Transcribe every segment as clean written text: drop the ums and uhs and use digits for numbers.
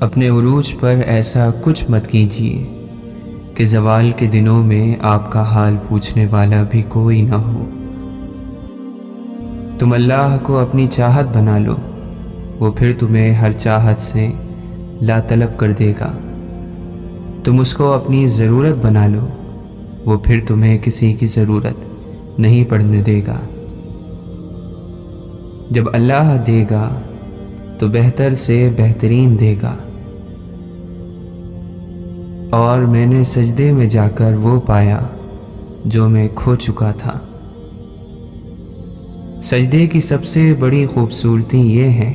اپنے عروج پر ایسا کچھ مت کیجیے کہ زوال کے دنوں میں آپ کا حال پوچھنے والا بھی کوئی نہ ہو۔ تم اللہ کو اپنی چاہت بنا لو، وہ پھر تمہیں ہر چاہت سے لا طلب کر دے گا۔ تم اس کو اپنی ضرورت بنا لو، وہ پھر تمہیں کسی کی ضرورت نہیں پڑنے دے گا۔ جب اللہ دے گا تو بہتر سے بہترین دے گا۔ اور میں نے سجدے میں جا کر وہ پایا جو میں کھو چکا تھا۔ سجدے کی سب سے بڑی خوبصورتی یہ ہے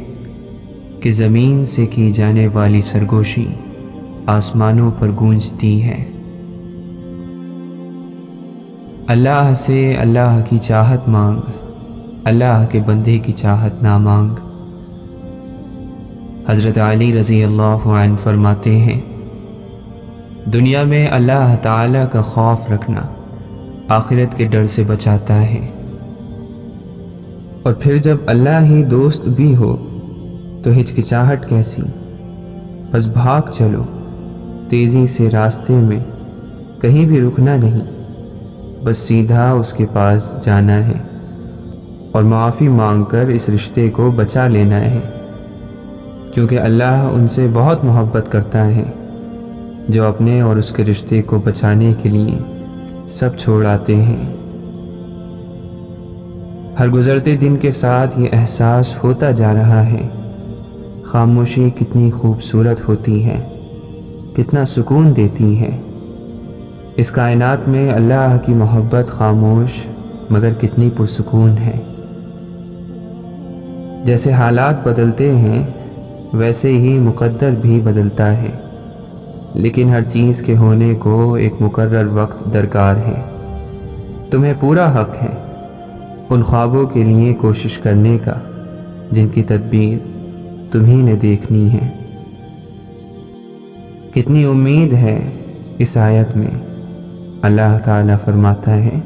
کہ زمین سے کی جانے والی سرگوشی آسمانوں پر گونجتی ہے۔ اللہ سے اللہ کی چاہت مانگ، اللہ کے بندے کی چاہت نہ مانگ۔ حضرت علی رضی اللہ عنہ فرماتے ہیں، دنیا میں اللہ تعالیٰ کا خوف رکھنا آخرت کے ڈر سے بچاتا ہے، اور پھر جب اللہ ہی دوست بھی ہو تو ہچکچاہٹ کیسی؟ بس بھاگ چلو تیزی سے راستے میں، کہیں بھی رکنا نہیں، بس سیدھا اس کے پاس جانا ہے اور معافی مانگ کر اس رشتے کو بچا لینا ہے، کیونکہ اللہ ان سے بہت محبت کرتا ہے جو اپنے اور اس کے رشتے کو بچانے کے لیے سب چھوڑ آتے ہیں۔ ہر گزرتے دن کے ساتھ یہ احساس ہوتا جا رہا ہے، خاموشی کتنی خوبصورت ہوتی ہے، کتنا سکون دیتی ہے۔ اس کائنات میں اللہ کی محبت خاموش مگر کتنی پرسکون ہے۔ جیسے حالات بدلتے ہیں ویسے ہی مقدر بھی بدلتا ہے، لیکن ہر چیز کے ہونے کو ایک مقرر وقت درکار ہے۔ تمہیں پورا حق ہے ان خوابوں کے لیے کوشش کرنے کا جن کی تدبیر تمہیں نے دیکھنی ہے۔ کتنی امید ہے اس آیت میں۔ اللہ تعالیٰ فرماتا ہے،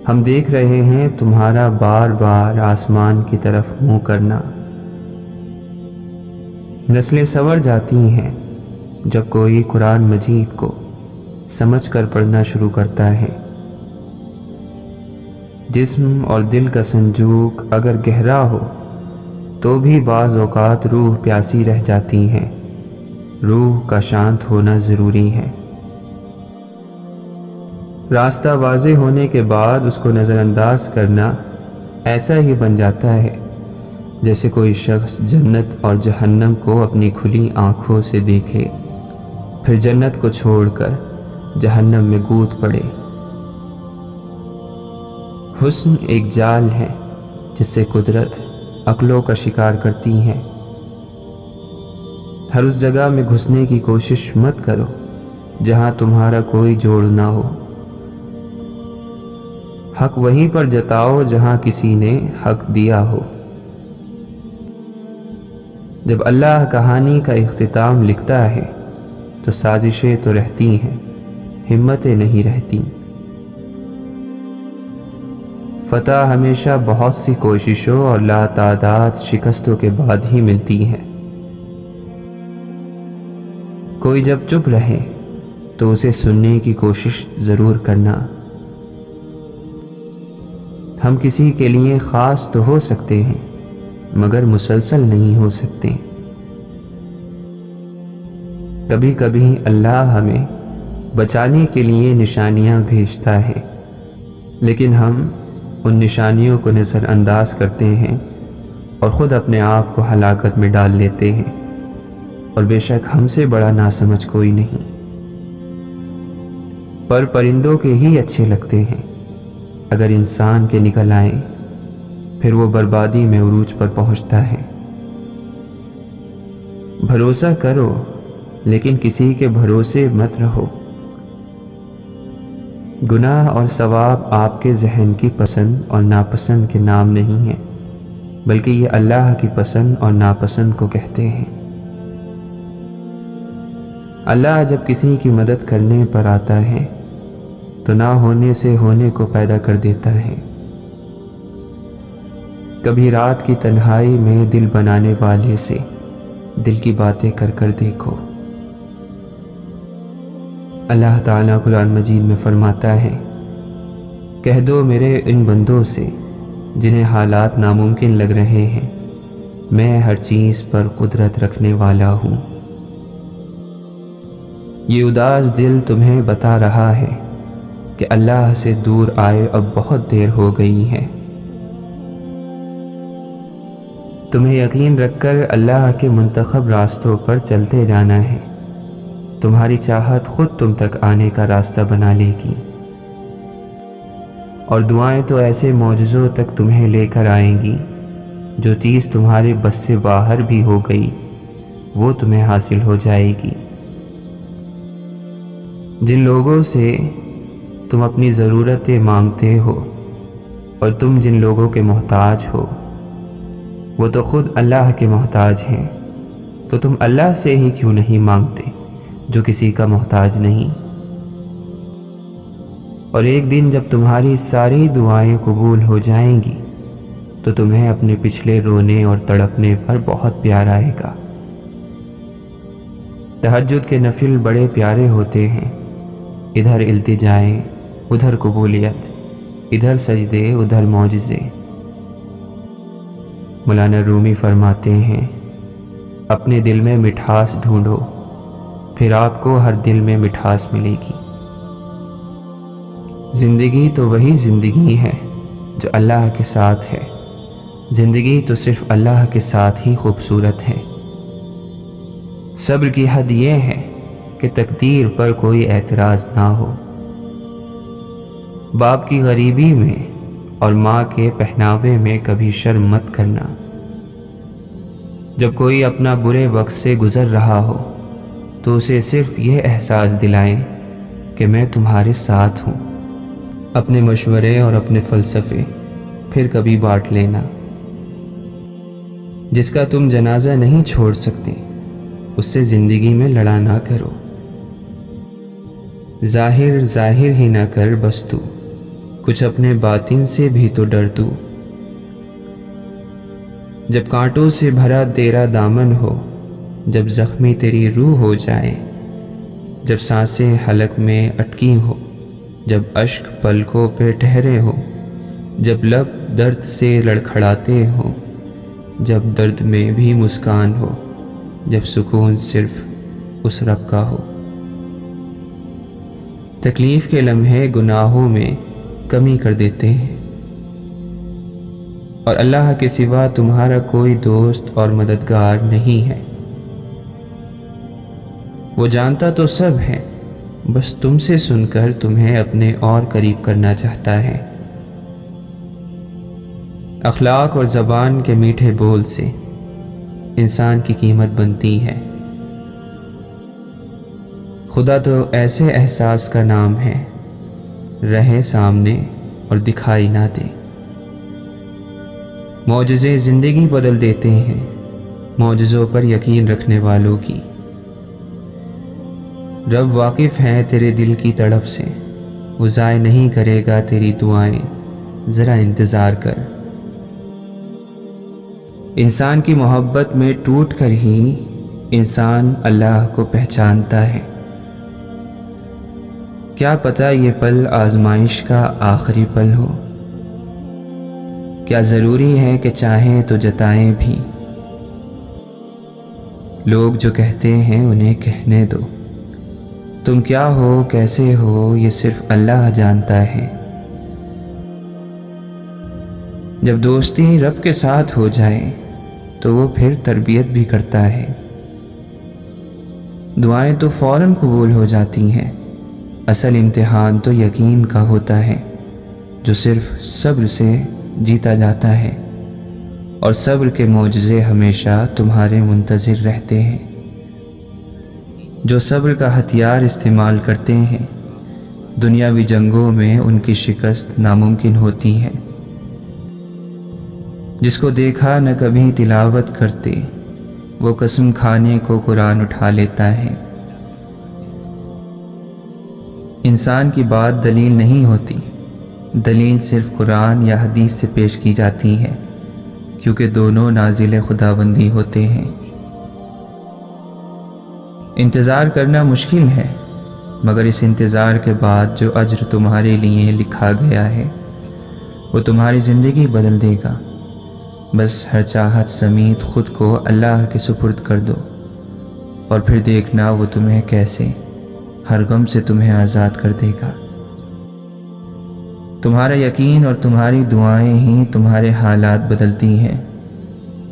ہم دیکھ رہے ہیں تمہارا بار بار آسمان کی طرف منہ کرنا۔ نسلیں سنور جاتی ہیں جب کوئی قرآن مجید کو سمجھ کر پڑھنا شروع کرتا ہے۔ جسم اور دل کا سنجوق اگر گہرا ہو تو بھی بعض اوقات روح پیاسی رہ جاتی ہے۔ روح کا شانت ہونا ضروری ہے۔ راستہ واضح ہونے کے بعد اس کو نظر انداز کرنا ایسا ہی بن جاتا ہے جیسے کوئی شخص جنت اور جہنم کو اپنی کھلی آنکھوں سے دیکھے، پھر جنت کو چھوڑ کر جہنم میں کود پڑے۔ حسن ایک جال ہے جس سے قدرت عقلوں کا شکار کرتی ہے۔ ہر اس جگہ میں گھسنے کی کوشش مت کرو جہاں تمہارا کوئی جوڑ نہ ہو۔ حق وہیں پر جتاؤ جہاں کسی نے حق دیا ہو۔ جب اللہ کہانی کا اختتام لکھتا ہے تو سازشیں تو رہتی ہیں، ہمتیں نہیں رہتی۔ فتح ہمیشہ بہت سی کوششوں اور لاتعداد شکستوں کے بعد ہی ملتی ہے۔ کوئی جب چپ رہے تو اسے سننے کی کوشش ضرور کرنا۔ ہم کسی کے لیے خاص تو ہو سکتے ہیں مگر مسلسل نہیں ہو سکتے۔ کبھی کبھی اللہ ہمیں بچانے کے لیے نشانیاں بھیجتا ہے، لیکن ہم ان نشانیوں کو نظر انداز کرتے ہیں اور خود اپنے آپ کو ہلاکت میں ڈال لیتے ہیں، اور بے شک ہم سے بڑا ناسمجھ کوئی نہیں۔ پر پرندوں کے ہی اچھے لگتے ہیں، اگر انسان کے نکل آئیں پھر وہ بربادی میں عروج پر پہنچتا ہے۔ بھروسہ کرو لیکن کسی کے بھروسے مت رہو۔ گناہ اور ثواب آپ کے ذہن کی پسند اور ناپسند کے نام نہیں ہیں، بلکہ یہ اللہ کی پسند اور ناپسند کو کہتے ہیں۔ اللہ جب کسی کی مدد کرنے پر آتا ہے تو نہ ہونے سے ہونے کو پیدا کر دیتا ہے۔ کبھی رات کی تنہائی میں دل بنانے والے سے دل کی باتیں کر کر دیکھو۔ اللہ تعالیٰ قرآن مجید میں فرماتا ہے، کہہ دو میرے ان بندوں سے جنہیں حالات ناممکن لگ رہے ہیں، میں ہر چیز پر قدرت رکھنے والا ہوں۔ یہ اداس دل تمہیں بتا رہا ہے کہ اللہ سے دور آئے اب بہت دیر ہو گئی ہے۔ تمہیں یقین رکھ کر اللہ کے منتخب راستوں پر چلتے جانا ہے، تمہاری چاہت خود تم تک آنے کا راستہ بنا لے گی، اور دعائیں تو ایسے معجزوں تک تمہیں لے کر آئیں گی، جو چیز تمہارے بس سے باہر بھی ہو گئی وہ تمہیں حاصل ہو جائے گی۔ جن لوگوں سے تم اپنی ضرورتیں مانگتے ہو اور تم جن لوگوں کے محتاج ہو، وہ تو خود اللہ کے محتاج ہیں، تو تم اللہ سے ہی کیوں نہیں مانگتے جو کسی کا محتاج نہیں؟ اور ایک دن جب تمہاری ساری دعائیں قبول ہو جائیں گی تو تمہیں اپنے پچھلے رونے اور تڑپنے پر بہت پیار آئے گا۔ تہجد کے نفل بڑے پیارے ہوتے ہیں، ادھر التجائیں، ادھر قبولیت، ادھر سجدے، ادھر معجزے۔ مولانا رومی فرماتے ہیں، اپنے دل میں مٹھاس ڈھونڈو، پھر آپ کو ہر دل میں مٹھاس ملے گی۔ زندگی تو وہی زندگی ہے جو اللہ کے ساتھ ہے، زندگی تو صرف اللہ کے ساتھ ہی خوبصورت ہے۔ صبر کی حد یہ ہے کہ تقدیر پر کوئی اعتراض نہ ہو۔ باپ کی غریبی میں اور ماں کے پہناوے میں کبھی شرم مت کرنا۔ جب کوئی اپنا برے وقت سے گزر رہا ہو تو اسے صرف یہ احساس دلائیں کہ میں تمہارے ساتھ ہوں۔ اپنے مشورے اور اپنے فلسفے پھر کبھی بانٹ لینا۔ جس کا تم جنازہ نہیں چھوڑ سکتے اس سے زندگی میں لڑا نہ کرو۔ ظاہر ظاہر ہی نہ کر بس تو، کچھ اپنے باطن سے بھی تو ڈر تو۔ جب کانٹوں سے بھرا تیرا دامن ہو، جب زخمی تیری روح ہو جائے، جب سانسیں حلق میں اٹکی ہو، جب اشک پلکوں پہ ٹھہرے ہو، جب لب درد سے لڑکھڑاتے ہو، جب درد میں بھی مسکان ہو، جب سکون صرف اس رب کا ہو۔ تکلیف کے لمحے گناہوں میں کمی کر دیتے ہیں، اور اللہ کے سوا تمہارا کوئی دوست اور مددگار نہیں ہے۔ وہ جانتا تو سب ہے، بس تم سے سن کر تمہیں اپنے اور قریب کرنا چاہتا ہے۔ اخلاق اور زبان کے میٹھے بول سے انسان کی قیمت بنتی ہے۔ خدا تو ایسے احساس کا نام ہے، رہے سامنے اور دکھائی نہ دے۔ معجزے زندگی بدل دیتے ہیں معجزوں پر یقین رکھنے والوں کی۔ رب واقف ہے تیرے دل کی تڑپ سے، وہ ضائع نہیں کرے گا تیری دعائیں، ذرا انتظار کر۔ انسان کی محبت میں ٹوٹ کر ہی انسان اللہ کو پہچانتا ہے۔ کیا پتہ یہ پل آزمائش کا آخری پل ہو؟ کیا ضروری ہے کہ چاہیں تو جتائیں بھی؟ لوگ جو کہتے ہیں انہیں کہنے دو، تم کیا ہو کیسے ہو یہ صرف اللہ جانتا ہے۔ جب دوستی رب کے ساتھ ہو جائے تو وہ پھر تربیت بھی کرتا ہے۔ دعائیں تو فوراً قبول ہو جاتی ہیں، اصل امتحان تو یقین کا ہوتا ہے، جو صرف صبر سے جیتا جاتا ہے، اور صبر کے معجزے ہمیشہ تمہارے منتظر رہتے ہیں۔ جو صبر کا ہتھیار استعمال کرتے ہیں، دنیاوی جنگوں میں ان کی شکست ناممکن ہوتی ہے۔ جس کو دیکھا نہ کبھی تلاوت کرتے، وہ قسم کھانے کو قرآن اٹھا لیتا ہے۔ انسان کی بات دلیل نہیں ہوتی، دلیل صرف قرآن یا حدیث سے پیش کی جاتی ہے، کیونکہ دونوں نازل خداوندی ہوتے ہیں۔ انتظار کرنا مشکل ہے، مگر اس انتظار کے بعد جو اجر تمہارے لیے لکھا گیا ہے وہ تمہاری زندگی بدل دے گا۔ بس ہر چاہت سمیت خود کو اللہ کے سپرد کر دو، اور پھر دیکھنا وہ تمہیں کیسے ہر غم سے تمہیں آزاد کر دے گا۔ تمہارا یقین اور تمہاری دعائیں ہی تمہارے حالات بدلتی ہیں،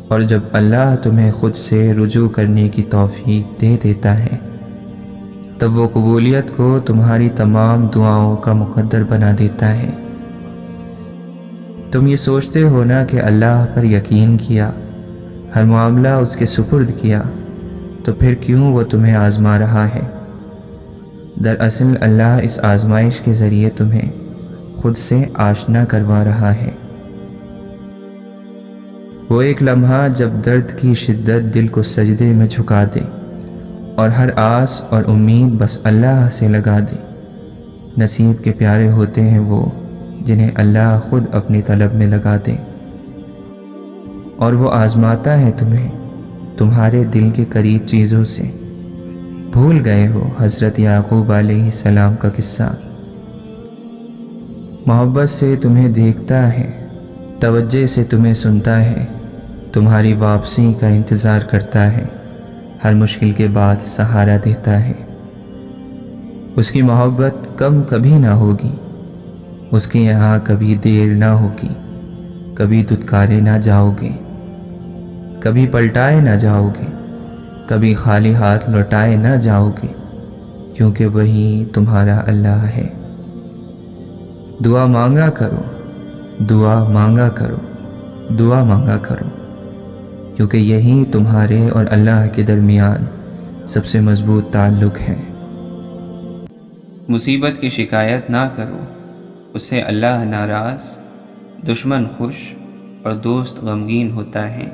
اور جب اللہ تمہیں خود سے رجوع کرنے کی توفیق دے دیتا ہے تب وہ قبولیت کو تمہاری تمام دعاؤں کا مقدر بنا دیتا ہے۔ تم یہ سوچتے ہو نا کہ اللہ پر یقین کیا، ہر معاملہ اس کے سپرد کیا، تو پھر کیوں وہ تمہیں آزما رہا ہے؟ دراصل اللہ اس آزمائش کے ذریعے تمہیں خود سے آشنا کروا رہا ہے۔ وہ ایک لمحہ جب درد کی شدت دل کو سجدے میں جھکا دے اور ہر آس اور امید بس اللہ سے لگا دے۔ نصیب کے پیارے ہوتے ہیں وہ جنہیں اللہ خود اپنی طلب میں لگا دے، اور وہ آزماتا ہے تمہیں تمہارے دل کے قریب چیزوں سے۔ بھول گئے ہو حضرت یعقوب علیہ السلام کا قصہ؟ محبت سے تمہیں دیکھتا ہے، توجہ سے تمہیں سنتا ہے، تمہاری واپسی کا انتظار کرتا ہے، ہر مشکل کے بعد سہارا دیتا ہے۔ اس کی محبت کم کبھی نہ ہوگی، اس کے یہاں کبھی دیر نہ ہوگی، کبھی دھتکارے نہ جاؤ گے، کبھی پلٹائے نہ جاؤ گے، کبھی خالی ہاتھ لوٹائے نہ جاؤ گے، کیونکہ وہی تمہارا اللہ ہے۔ دعا مانگا کرو، دعا مانگا کرو، دعا مانگا کرو، کیونکہ یہی تمہارے اور اللہ کے درمیان سب سے مضبوط تعلق ہے۔ مصیبت کی شکایت نہ کرو، اس سے اللہ ناراض، دشمن خوش اور دوست غمگین ہوتا ہے۔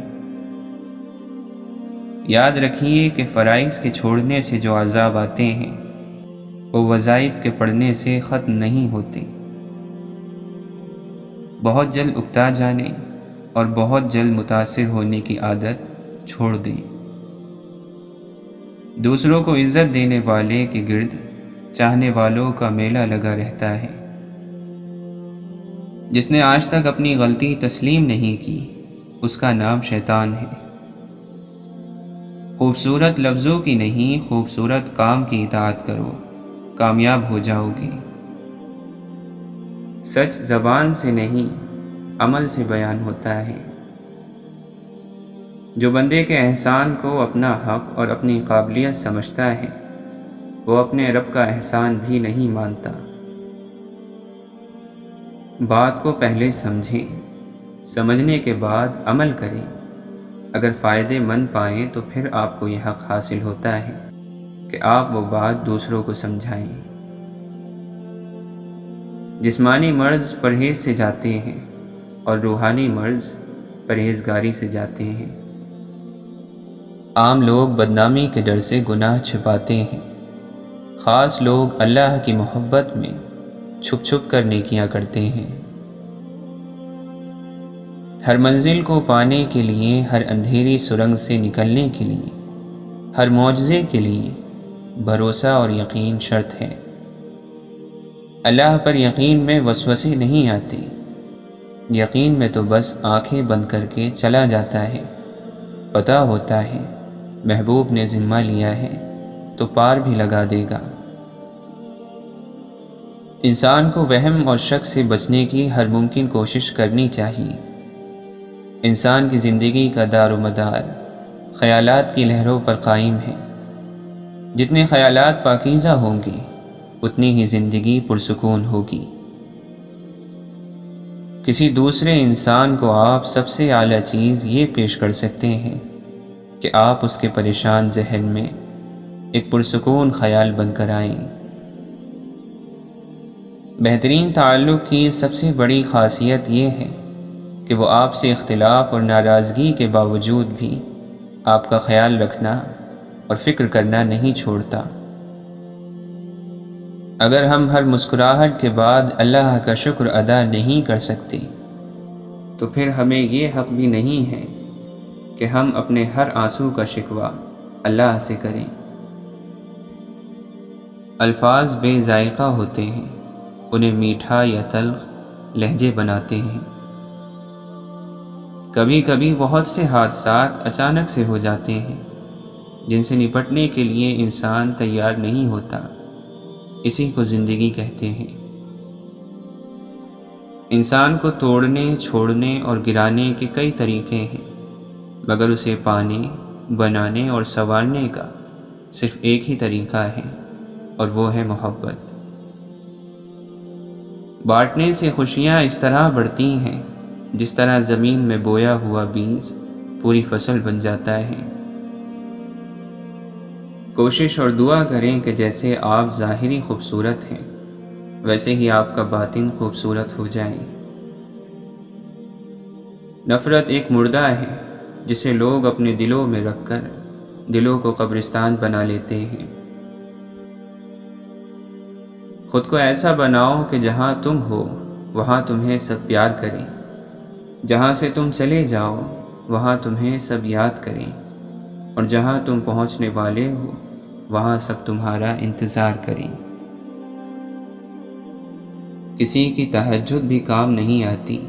یاد رکھیے کہ فرائض کے چھوڑنے سے جو عذاب آتے ہیں وہ وظائف کے پڑھنے سے ختم نہیں ہوتے۔ بہت جلد اکتا جانے اور بہت جلد متاثر ہونے کی عادت چھوڑ دیں۔ دوسروں کو عزت دینے والے کے گرد چاہنے والوں کا میلہ لگا رہتا ہے۔ جس نے آج تک اپنی غلطی تسلیم نہیں کی اس کا نام شیطان ہے۔ خوبصورت لفظوں کی نہیں، خوبصورت کام کی اطاعت کرو، کامیاب ہو جاؤ گے۔ سچ زبان سے نہیں، عمل سے بیان ہوتا ہے۔ جو بندے کے احسان کو اپنا حق اور اپنی قابلیت سمجھتا ہے وہ اپنے رب کا احسان بھی نہیں مانتا۔ بات کو پہلے سمجھیں، سمجھنے کے بعد عمل کریں۔ اگر فائدے مند پائیں تو پھر آپ کو یہ حق حاصل ہوتا ہے کہ آپ وہ بات دوسروں کو سمجھائیں۔ جسمانی مرض پرہیز سے جاتے ہیں اور روحانی مرض پرہیزگاری سے جاتے ہیں۔ عام لوگ بدنامی کے ڈر سے گناہ چھپاتے ہیں، خاص لوگ اللہ کی محبت میں چھپ چھپ کر نیکیاں کرتے ہیں۔ ہر منزل کو پانے کے لیے، ہر اندھیری سرنگ سے نکلنے کے لیے، ہر معجزے کے لیے بھروسہ اور یقین شرط ہے۔ اللہ پر یقین میں وسوسے نہیں آتے، یقین میں تو بس آنکھیں بند کر کے چلا جاتا ہے۔ پتہ ہوتا ہے محبوب نے ذمہ لیا ہے تو پار بھی لگا دے گا۔ انسان کو وہم اور شک سے بچنے کی ہر ممکن کوشش کرنی چاہیے۔ انسان کی زندگی کا دار و مدار خیالات کی لہروں پر قائم ہے۔ جتنے خیالات پاکیزہ ہوں گے اتنی ہی زندگی پرسکون ہوگی۔ کسی دوسرے انسان کو آپ سب سے اعلیٰ چیز یہ پیش کر سکتے ہیں کہ آپ اس کے پریشان ذہن میں ایک پرسکون خیال بن کر آئیں۔ بہترین تعلق کی سب سے بڑی خاصیت یہ ہے کہ وہ آپ سے اختلاف اور ناراضگی کے باوجود بھی آپ کا خیال رکھنا اور فکر کرنا نہیں چھوڑتا۔ اگر ہم ہر مسکراہٹ کے بعد اللہ کا شکر ادا نہیں کر سکتے تو پھر ہمیں یہ حق بھی نہیں ہے کہ ہم اپنے ہر آنسو کا شکوہ اللہ سے کریں۔ الفاظ بے ذائقہ ہوتے ہیں، انہیں میٹھا یا تلخ لہجے بناتے ہیں۔ کبھی کبھی بہت سے حادثات اچانک سے ہو جاتے ہیں جن سے نپٹنے کے لیے انسان تیار نہیں ہوتا، اسی کو زندگی کہتے ہیں۔ انسان کو توڑنے، چھوڑنے اور گرانے کے کئی طریقے ہیں، مگر اسے پانے، بنانے اور سنوارنے کا صرف ایک ہی طریقہ ہے، اور وہ ہے محبت۔ بانٹنے سے خوشیاں اس طرح بڑھتی ہیں جس طرح زمین میں بویا ہوا بیج پوری فصل بن جاتا ہے۔ کوشش اور دعا کریں کہ جیسے آپ ظاہری خوبصورت ہیں، ویسے ہی آپ کا باطن خوبصورت ہو جائے۔ نفرت ایک مردہ ہے جسے لوگ اپنے دلوں میں رکھ کر دلوں کو قبرستان بنا لیتے ہیں۔ خود کو ایسا بناؤ کہ جہاں تم ہو وہاں تمہیں سب پیار کریں، جہاں سے تم چلے جاؤ وہاں تمہیں سب یاد کریں، اور جہاں تم پہنچنے والے ہو وہاں سب تمہارا انتظار کریں۔ کسی کی تہجد بھی کام نہیں آتی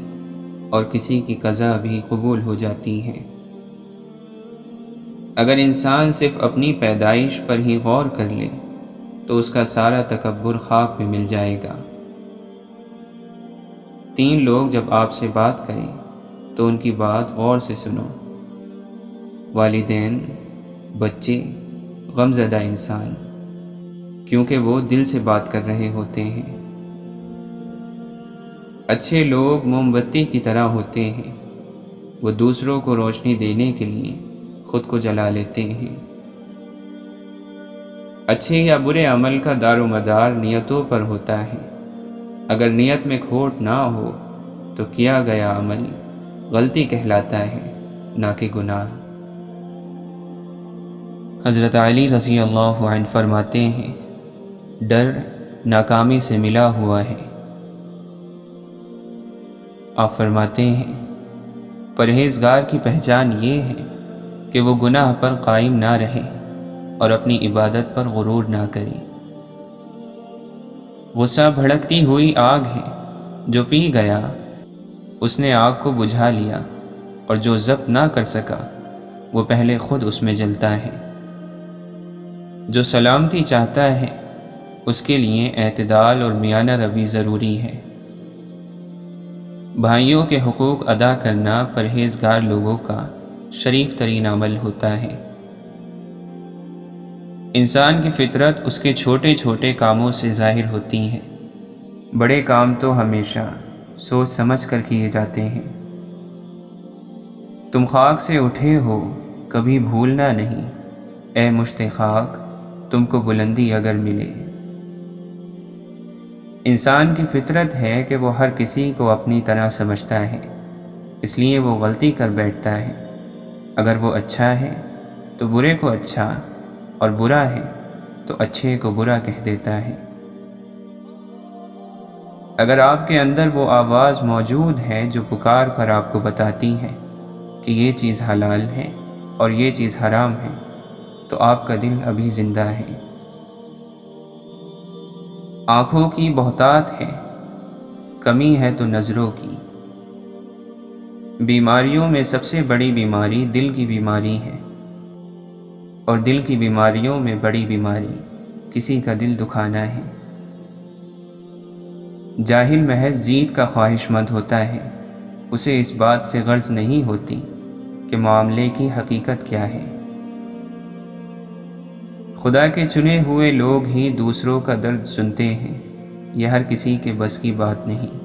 اور کسی کی قضا بھی قبول ہو جاتی ہے۔ اگر انسان صرف اپنی پیدائش پر ہی غور کر لے تو اس کا سارا تکبر خاک میں مل جائے گا۔ 3 لوگ جب آپ سے بات کریں تو ان کی بات غور سے سنو: والدین، بچے، غمزدہ انسان، کیونکہ وہ دل سے بات کر رہے ہوتے ہیں۔ اچھے لوگ موم بتی کی طرح ہوتے ہیں، وہ دوسروں کو روشنی دینے کے لیے خود کو جلا لیتے ہیں۔ اچھے یا برے عمل کا دار و مدار نیتوں پر ہوتا ہے۔ اگر نیت میں کھوٹ نہ ہو تو کیا گیا عمل غلطی کہلاتا ہے، نہ کہ گناہ۔ حضرت علی رضی اللہ عنہ فرماتے ہیں: ڈر ناکامی سے ملا ہوا ہے۔ آپ فرماتے ہیں: پرہیزگار کی پہچان یہ ہے کہ وہ گناہ پر قائم نہ رہے اور اپنی عبادت پر غرور نہ کرے۔ غصہ بھڑکتی ہوئی آگ ہے، جو پی گیا اس نے آگ کو بجھا لیا، اور جو ضبط نہ کر سکا وہ پہلے خود اس میں جلتا ہے۔ جو سلامتی چاہتا ہے اس کے لیے اعتدال اور میانہ روی ضروری ہے۔ بھائیوں کے حقوق ادا کرنا پرہیزگار لوگوں کا شریف ترین عمل ہوتا ہے۔ انسان کی فطرت اس کے چھوٹے چھوٹے کاموں سے ظاہر ہوتی ہے۔ بڑے کام تو ہمیشہ سوچ سمجھ کر کیے جاتے ہیں۔ تم خاک سے اٹھے ہو، کبھی بھولنا نہیں، اے مشت خاک تم کو بلندی اگر ملے۔ انسان کی فطرت ہے کہ وہ ہر کسی کو اپنی طرح سمجھتا ہے، اس لیے وہ غلطی کر بیٹھتا ہے۔ اگر وہ اچھا ہے تو برے کو اچھا، اور برا ہے تو اچھے کو برا کہہ دیتا ہے۔ اگر آپ کے اندر وہ آواز موجود ہے جو پکار کر آپ کو بتاتی ہے کہ یہ چیز حلال ہے اور یہ چیز حرام ہے، تو آپ کا دل ابھی زندہ ہے۔ آنکھوں کی بہتات ہے، کمی ہے تو نظروں کی۔ بیماریوں میں سب سے بڑی بیماری دل کی بیماری ہے، اور دل کی بیماریوں میں بڑی بیماری کسی کا دل دکھانا ہے۔ جاہل محض جیت کا خواہش مند ہوتا ہے، اسے اس بات سے غرض نہیں ہوتی کہ معاملے کی حقیقت کیا ہے۔ خدا کے چنے ہوئے لوگ ہی دوسروں کا درد سنتے ہیں، یہ ہر کسی کے بس کی بات نہیں۔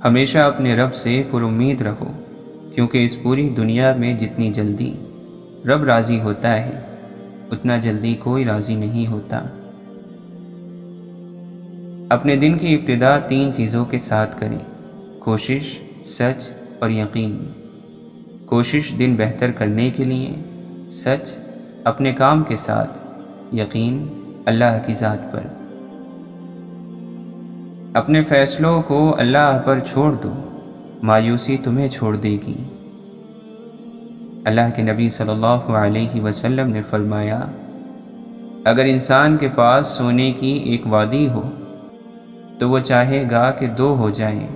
ہمیشہ اپنے رب سے پر امید رہو، کیونکہ اس پوری دنیا میں جتنی جلدی رب راضی ہوتا ہے اتنا جلدی کوئی راضی نہیں ہوتا۔ اپنے دن کی ابتدا 3 چیزوں کے ساتھ کریں: کوشش، سچ اور یقین۔ کوشش دن بہتر کرنے کے لیے، سچ اپنے کام کے ساتھ، یقین اللہ کی ذات پر۔ اپنے فیصلوں کو اللہ پر چھوڑ دو، مایوسی تمہیں چھوڑ دے گی۔ اللہ کے نبی صلی اللہ علیہ وسلم نے فرمایا: اگر انسان کے پاس سونے کی ایک وادی ہو تو وہ چاہے گا کہ 2 ہو جائیں،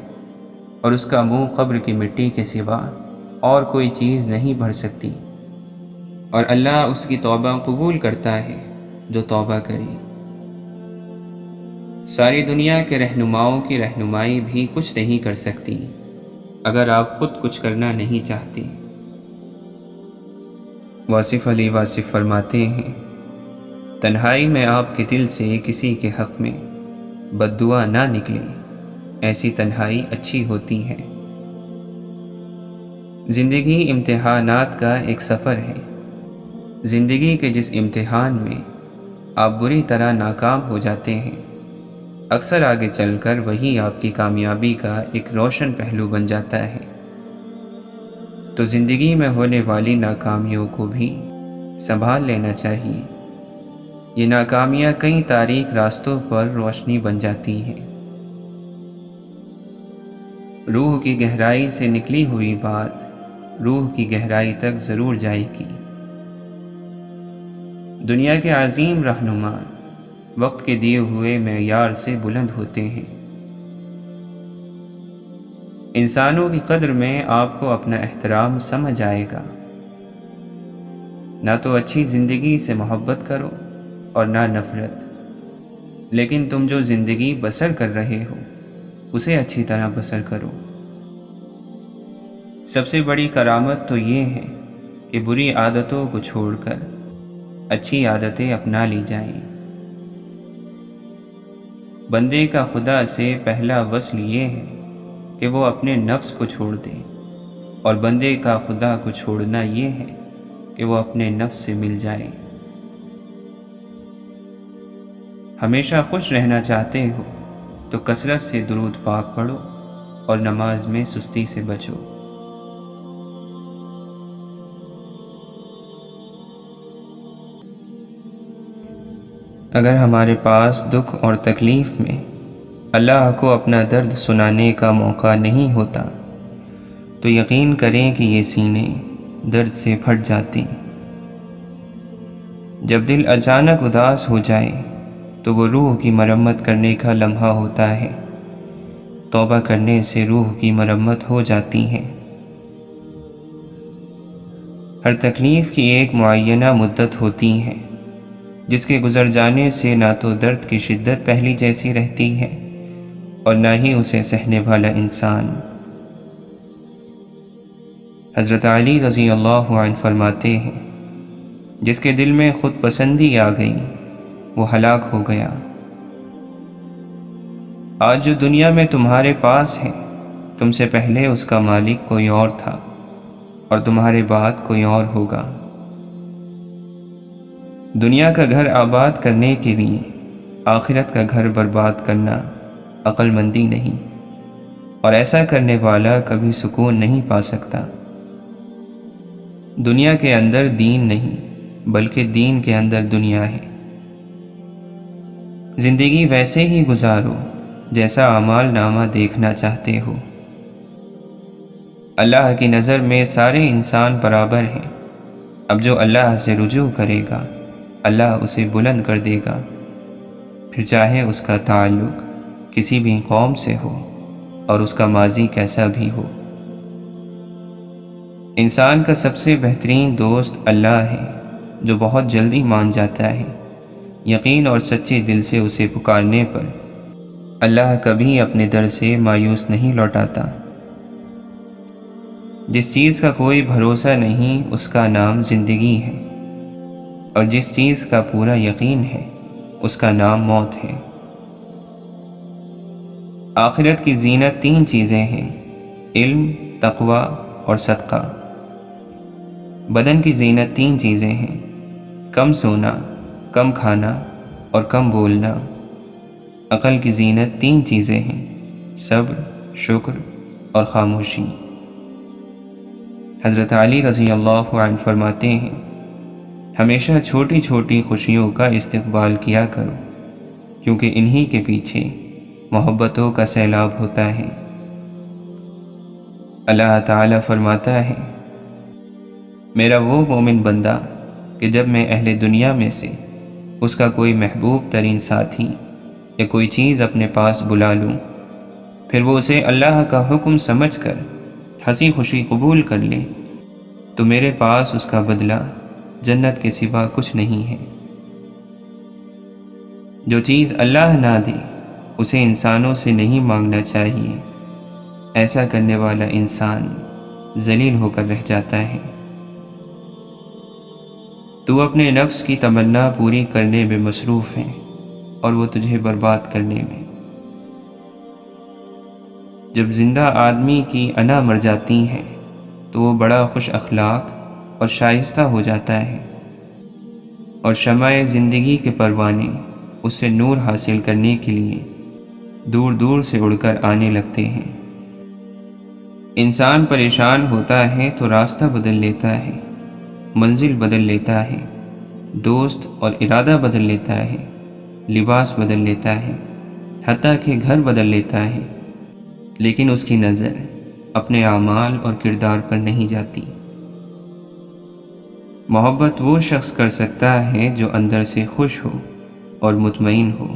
اور اس کا منہ قبر کی مٹی کے سوا اور کوئی چیز نہیں بھر سکتی، اور اللہ اس کی توبہ قبول کرتا ہے جو توبہ کرے۔ ساری دنیا کے رہنماؤں کی رہنمائی بھی کچھ نہیں کر سکتی اگر آپ خود کچھ کرنا نہیں چاہتے۔ واصف علی واصف فرماتے ہیں، تنہائی میں آپ کے دل سے کسی کے حق میں بد دعا نہ نکلے، ایسی تنہائی اچھی ہوتی ہے۔ زندگی امتحانات کا ایک سفر ہے۔ زندگی کے جس امتحان میں آپ بری طرح ناکام ہو جاتے ہیں، اکثر آگے چل کر وہی آپ کی کامیابی کا ایک روشن پہلو بن جاتا ہے۔ تو زندگی میں ہونے والی ناکامیوں کو بھی سنبھال لینا چاہیے۔ یہ ناکامیاں کئی تاریک راستوں پر روشنی بن جاتی ہیں۔ روح کی گہرائی سے نکلی ہوئی بات روح کی گہرائی تک ضرور جائے گی۔ دنیا کے عظیم رہنما وقت کے دیے ہوئے معیار سے بلند ہوتے ہیں۔ انسانوں کی قدر میں آپ کو اپنا احترام سمجھ آئے گا۔ نہ تو اچھی زندگی سے محبت کرو اور نہ نفرت، لیکن تم جو زندگی بسر کر رہے ہو اسے اچھی طرح بسر کرو۔ سب سے بڑی کرامت تو یہ ہے کہ بری عادتوں کو چھوڑ کر اچھی عادتیں اپنا لی جائیں۔ بندے کا خدا سے پہلا وصل یہ ہے کہ وہ اپنے نفس کو چھوڑ دے، اور بندے کا خدا کو چھوڑنا یہ ہے کہ وہ اپنے نفس سے مل جائے۔ ہمیشہ خوش رہنا چاہتے ہو تو کثرت سے درود پاک پڑھو اور نماز میں سستی سے بچو۔ اگر ہمارے پاس دکھ اور تکلیف میں اللہ کو اپنا درد سنانے کا موقع نہیں ہوتا تو یقین کریں کہ یہ سینے درد سے پھٹ جاتے۔ جب دل اچانک اداس ہو جائے تو وہ روح کی مرمت کرنے کا لمحہ ہوتا ہے۔ توبہ کرنے سے روح کی مرمت ہو جاتی ہے۔ ہر تکلیف کی ایک معینہ مدت ہوتی ہے جس کے گزر جانے سے نہ تو درد کی شدت پہلی جیسی رہتی ہے اور نہ ہی اسے سہنے والا انسان۔ حضرت علی رضی اللہ عنہ فرماتے ہیں، جس کے دل میں خود پسندی آ گئی وہ ہلاک ہو گیا۔ آج جو دنیا میں تمہارے پاس ہے، تم سے پہلے اس کا مالک کوئی اور تھا اور تمہارے بعد کوئی اور ہوگا۔ دنیا کا گھر آباد کرنے کے لیے آخرت کا گھر برباد کرنا عقل مندی نہیں، اور ایسا کرنے والا کبھی سکون نہیں پا سکتا۔ دنیا کے اندر دین نہیں بلکہ دین کے اندر دنیا ہے۔ زندگی ویسے ہی گزارو جیسا اعمال نامہ دیکھنا چاہتے ہو۔ اللہ کی نظر میں سارے انسان برابر ہیں۔ اب جو اللہ سے رجوع کرے گا اللہ اسے بلند کر دے گا، پھر چاہے اس کا تعلق کسی بھی قوم سے ہو اور اس کا ماضی کیسا بھی ہو۔ انسان کا سب سے بہترین دوست اللہ ہے جو بہت جلدی مان جاتا ہے۔ یقین اور سچے دل سے اسے پکارنے پر اللہ کبھی اپنے در سے مایوس نہیں لوٹاتا۔ جس چیز کا کوئی بھروسہ نہیں اس کا نام زندگی ہے، اور جس چیز کا پورا یقین ہے اس کا نام موت ہے۔ آخرت کی زینت 3 چیزیں ہیں: علم، تقوی اور صدقہ۔ بدن کی زینت 3 چیزیں ہیں: کم سونا، کم کھانا اور کم بولنا۔ عقل کی زینت 3 چیزیں ہیں: صبر، شکر اور خاموشی۔ حضرت علی رضی اللہ عنہ فرماتے ہیں، ہمیشہ چھوٹی چھوٹی خوشیوں کا استقبال کیا کرو، کیونکہ انہی کے پیچھے محبتوں کا سیلاب ہوتا ہے۔ اللہ تعالی فرماتا ہے، میرا وہ مومن بندہ کہ جب میں اہل دنیا میں سے اس کا کوئی محبوب ترین ساتھی یا کوئی چیز اپنے پاس بلا لوں، پھر وہ اسے اللہ کا حکم سمجھ کر ہنسی خوشی قبول کر لے، تو میرے پاس اس کا بدلہ جنت کے سوا کچھ نہیں ہے۔ جو چیز اللہ نہ دے اسے انسانوں سے نہیں مانگنا چاہیے، ایسا کرنے والا انسان ذلیل ہو کر رہ جاتا ہے۔ تو اپنے نفس کی تمنا پوری کرنے میں مصروف ہے اور وہ تجھے برباد کرنے میں۔ جب زندہ آدمی کی انا مر جاتی ہے تو وہ بڑا خوش اخلاق اور شائستہ ہو جاتا ہے، اور شمع زندگی کے پروانے اس سے نور حاصل کرنے کے لیے دور دور سے اڑ کر آنے لگتے ہیں۔ انسان پریشان ہوتا ہے تو راستہ بدل لیتا ہے، منزل بدل لیتا ہے، دوست اور ارادہ بدل لیتا ہے، لباس بدل لیتا ہے، حتیٰ کہ گھر بدل لیتا ہے، لیکن اس کی نظر اپنے اعمال اور کردار پر نہیں جاتی۔ محبت وہ شخص کر سکتا ہے جو اندر سے خوش ہو اور مطمئن ہو۔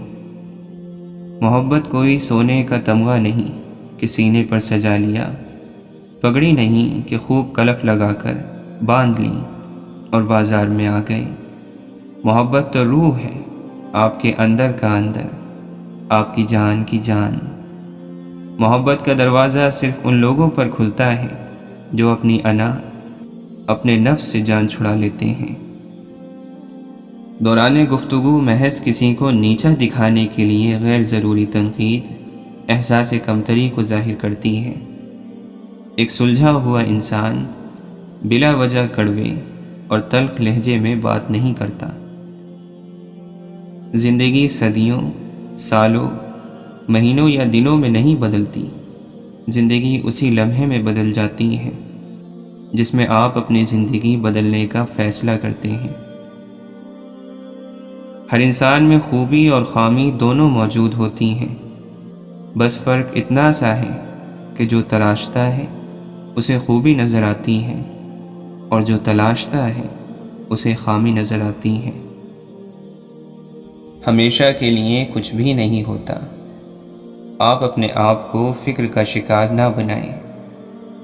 محبت کوئی سونے کا تمغہ نہیں کہ سینے پر سجا لیا، پگڑی نہیں کہ خوب کلف لگا کر باندھ لی اور بازار میں آ گئے۔ محبت تو روح ہے، آپ کے اندر کا اندر، آپ کی جان کی جان۔ محبت کا دروازہ صرف ان لوگوں پر کھلتا ہے جو اپنی انا، اپنے نفس سے جان چھڑا لیتے ہیں۔ دوران گفتگو محض کسی کو نیچا دکھانے کے لیے غیر ضروری تنقید احساس کمتری کو ظاہر کرتی ہے۔ ایک سلجھا ہوا انسان بلا وجہ کڑوے اور تلخ لہجے میں بات نہیں کرتا۔ زندگی صدیوں، سالوں، مہینوں یا دنوں میں نہیں بدلتی، زندگی اسی لمحے میں بدل جاتی ہے جس میں آپ اپنی زندگی بدلنے کا فیصلہ کرتے ہیں۔ ہر انسان میں خوبی اور خامی دونوں موجود ہوتی ہیں، بس فرق اتنا سا ہے کہ جو تراشتا ہے اسے خوبی نظر آتی ہے اور جو تلاشتا ہے اسے خامی نظر آتی ہے۔ ہمیشہ کے لیے کچھ بھی نہیں ہوتا۔ آپ اپنے آپ کو فکر کا شکار نہ بنائیں۔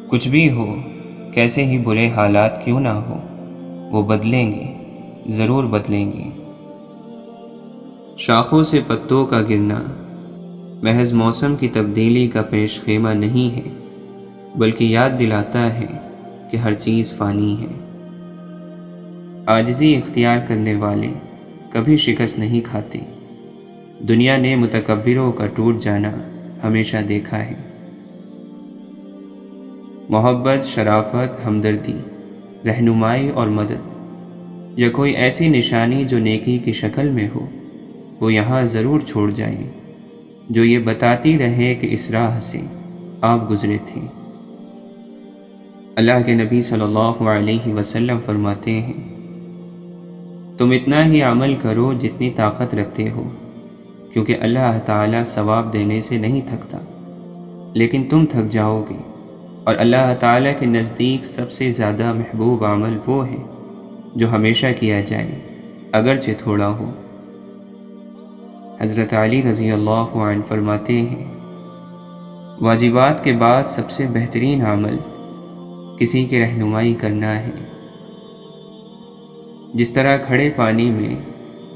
کچھ بھی ہو، کیسے ہی برے حالات کیوں نہ ہو، وہ بدلیں گے، ضرور بدلیں گے۔ شاخوں سے پتوں کا گرنا محض موسم کی تبدیلی کا پیش خیمہ نہیں ہے، بلکہ یاد دلاتا ہے کہ ہر چیز فانی ہے۔ عاجزی اختیار کرنے والے کبھی شکست نہیں کھاتے۔ دنیا نے متکبروں کا ٹوٹ جانا ہمیشہ دیکھا ہے۔ محبت، شرافت، ہمدردی، رہنمائی اور مدد یا کوئی ایسی نشانی جو نیکی کی شکل میں ہو، وہ یہاں ضرور چھوڑ جائیں، جو یہ بتاتی رہے کہ اس راہ سے آپ گزرے تھے۔ اللہ کے نبی صلی اللہ علیہ وسلم فرماتے ہیں، تم اتنا ہی عمل کرو جتنی طاقت رکھتے ہو، کیونکہ اللہ تعالیٰ ثواب دینے سے نہیں تھکتا، لیکن تم تھک جاؤ گے، اور اللہ تعالیٰ کے نزدیک سب سے زیادہ محبوب عمل وہ ہے جو ہمیشہ کیا جائے، اگرچہ تھوڑا ہو۔ حضرت علی رضی اللہ عنہ فرماتے ہیں، واجبات کے بعد سب سے بہترین عمل کسی کی رہنمائی کرنا ہے۔ جس طرح کھڑے پانی میں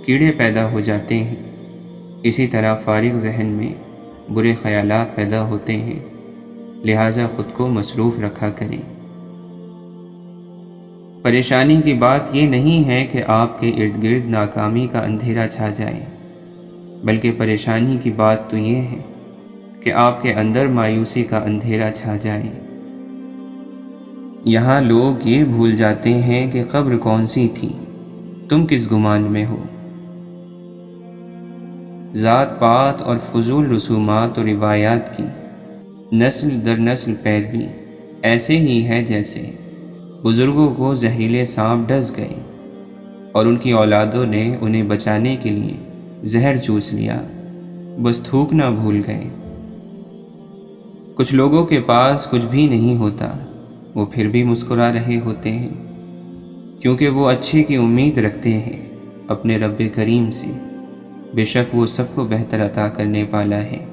کیڑے پیدا ہو جاتے ہیں، اسی طرح فارغ ذہن میں برے خیالات پیدا ہوتے ہیں، لہٰذا خود کو مصروف رکھا کریں۔ پریشانی کی بات یہ نہیں ہے کہ آپ کے ارد گرد ناکامی کا اندھیرا چھا جائے، بلکہ پریشانی کی بات تو یہ ہے کہ آپ کے اندر مایوسی کا اندھیرا چھا جائے۔ یہاں لوگ یہ بھول جاتے ہیں کہ قبر کون سی تھی، تم کس گمان میں ہو۔ ذات پات اور فضول رسومات و روایات کی نسل در نسل پیروی ایسے ہی ہے جیسے بزرگوں کو زہریلے سانپ ڈس گئے اور ان کی اولادوں نے انہیں بچانے کے لیے زہر چوس لیا، بس تھوکنا بھول گئے۔ کچھ لوگوں کے پاس کچھ بھی نہیں ہوتا، وہ پھر بھی مسکرا رہے ہوتے ہیں، کیونکہ وہ اچھے کی امید رکھتے ہیں اپنے رب کریم سے، بے شک وہ سب کو بہتر عطا کرنے والا ہے۔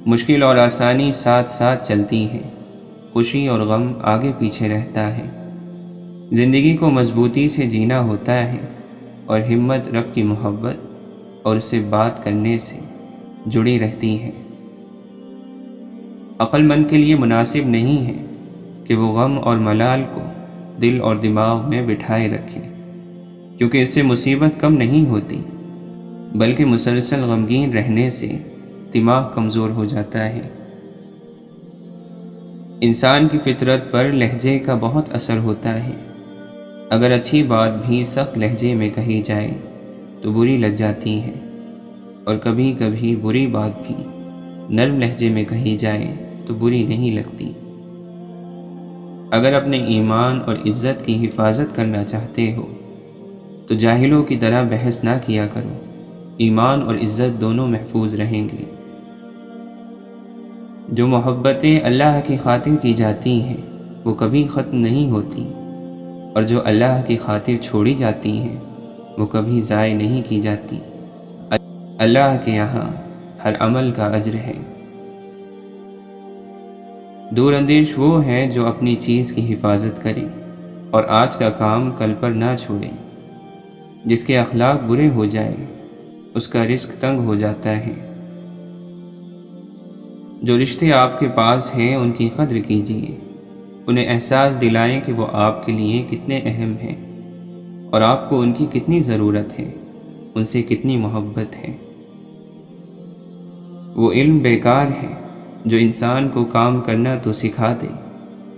مشکل اور آسانی ساتھ ساتھ چلتی ہیں، خوشی اور غم آگے پیچھے رہتا ہے۔ زندگی کو مضبوطی سے جینا ہوتا ہے، اور ہمت رب کی محبت اور اس سے بات کرنے سے جڑی رہتی ہے۔ عقل مند کے لیے مناسب نہیں ہے کہ وہ غم اور ملال کو دل اور دماغ میں بٹھائے رکھے، کیونکہ اس سے مصیبت کم نہیں ہوتی، بلکہ مسلسل غمگین رہنے سے دماغ کمزور ہو جاتا ہے۔ انسان کی فطرت پر لہجے کا بہت اثر ہوتا ہے۔ اگر اچھی بات بھی سخت لہجے میں کہی جائے تو بری لگ جاتی ہے، اور کبھی کبھی بری بات بھی نرم لہجے میں کہی جائے تو بری نہیں لگتی۔ اگر اپنے ایمان اور عزت کی حفاظت کرنا چاہتے ہو تو جاہلوں کی طرح بحث نہ کیا کرو، ایمان اور عزت دونوں محفوظ رہیں گے۔ جو محبتیں اللہ کی خاطر کی جاتی ہیں وہ کبھی ختم نہیں ہوتی، اور جو اللہ کی خاطر چھوڑی جاتی ہیں وہ کبھی ضائع نہیں کی جاتی۔ اللہ کے یہاں ہر عمل کا اجر ہے۔ دور اندیش وہ ہے جو اپنی چیز کی حفاظت کرے اور آج کا کام کل پر نہ چھوڑے۔ جس کے اخلاق برے ہو جائے اس کا رزق تنگ ہو جاتا ہے۔ جو رشتے آپ کے پاس ہیں ان کی قدر کیجیے، انہیں احساس دلائیں کہ وہ آپ کے لیے کتنے اہم ہیں، اور آپ کو ان کی کتنی ضرورت ہے، ان سے کتنی محبت ہے۔ وہ علم بیکار ہے جو انسان کو کام کرنا تو سکھا دے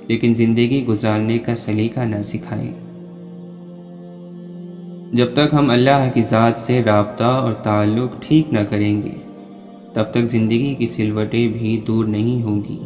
لیکن زندگی گزارنے کا سلیقہ نہ سکھائے۔ جب تک ہم اللہ کی ذات سے رابطہ اور تعلق ٹھیک نہ کریں گے تب تک زندگی کی سلوٹیں بھی دور نہیں ہوں گی۔